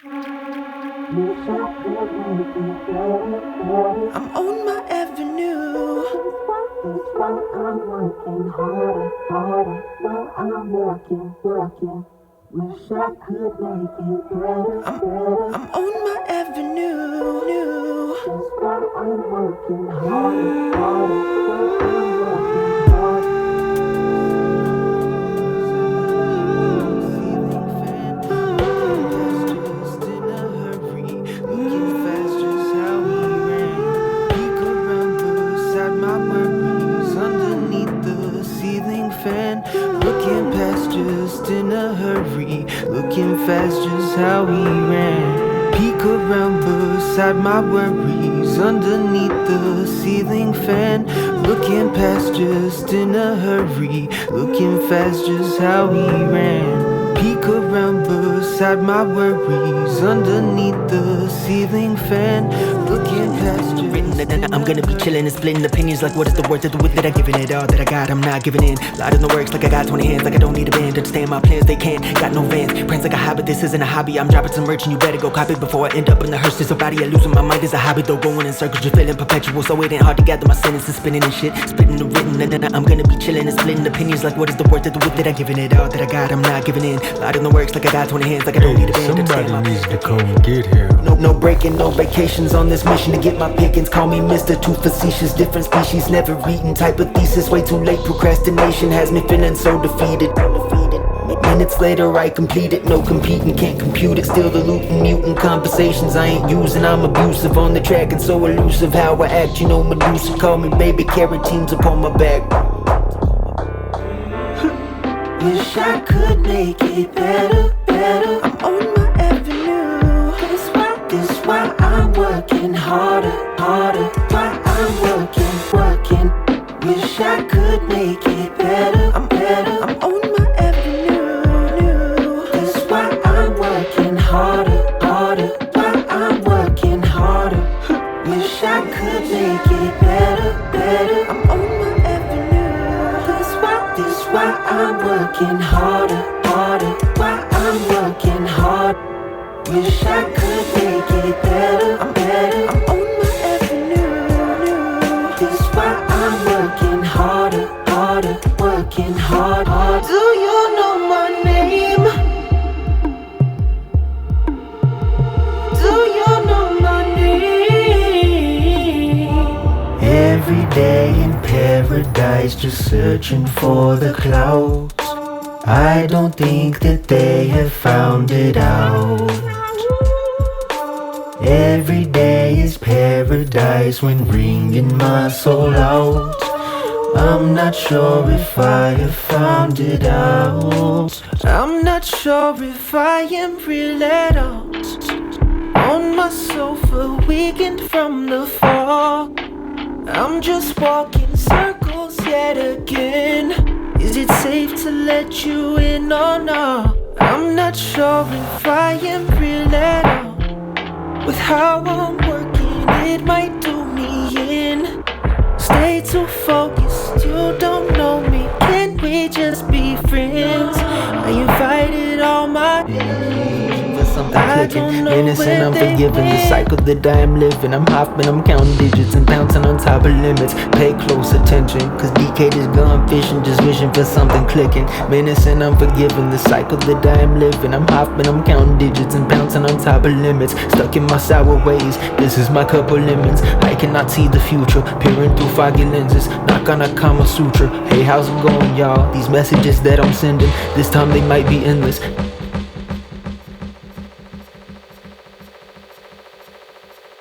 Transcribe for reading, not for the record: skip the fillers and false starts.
I'm on my avenue. I'm working harder, harder, so I'm working. Wish I could make it better, I'm on my avenue. That's why I'm working harder, harder, so I'm working harder. Looking past just in a hurry, looking fast just how we ran. Peek around beside my worries, underneath the ceiling fan. Looking past just in a hurry, looking fast just how we ran. Peek around beside my worries, underneath the ceiling fan. Looking past just I'm gonna be chillin' and splitting opinions like what is the worth of the wit that I giving it all that I got, I'm not giving in. Lot in the works like I got 20 hands, like I don't need a band. Understand my plans, they can't, got no vans. Pranks like a habit, this isn't a hobby. I'm dropping some merch and you better go copy before I end up in the hearse. There's a body, I losing my mind is a hobby. Though going in circles, just feeling perpetual, so it ain't hard to gather my sentences, spinning and shit, spitting the written. And then I'm gonna be chillin' and splitting opinions like what is the worth of the wit that I giving it all that I got, I'm not giving in. Lot in the works like I got 20 hands, like I don't need a band. Somebody needs to come get him. No breaking, no vacations on this mission to get my pickings. Call me Mr. Too Facetious, different species, never eaten type of thesis. Way too late, procrastination has me feeling so defeated. Minutes later I complete it, no competing, can't compute it. Still the looting, mutant conversations I ain't using. I'm abusive on the track and so elusive how I act. You know Medusa, call me baby, carry teams upon my back. Wish I could make it better, better. I'm on my avenue. That's why I'm working harder, harder. Why I'm working. Wish I could make it better, I'm better. I'm on my avenue. That's why I'm working harder, harder. Why I'm working harder. Wish I could make it better, better. I'm on my avenue. That's why I'm working harder, harder. Why I'm working hard. Wish I could make it better, I'm better. I'm on my avenue. That's why I'm working harder, harder. Working hard, hard. Do you know my name? Do you know my name? every day in paradise, just searching for the clouds. I don't think that they have found it out. Every day is paradise when ringing my soul out. I'm not sure if I have found it out. I'm not sure if I am real at all. On my sofa, weakened from the fall. I'm just walking circles yet again. Is it safe to let you in or no? I'm not sure if I am real at all. With how I'm working, it might do me in. Stay too focused, you don't know me. Can we just be friends? I invited all my Innocent, unforgiven, the cycle that I am living. I'm hopping, I'm counting digits and bouncing on top of limits. Pay close attention, cause decade is gone fishing, just wishing for something clicking. Menacing, unforgiven, the cycle that I am living. I'm hopping, I'm counting digits and bouncing on top of limits. Stuck in my sour ways, this is my cup of lemons. I cannot see the future, peering through foggy lenses. Knock on a Kama Sutra, hey how's it going y'all? These messages that I'm sending, this time they might be endless.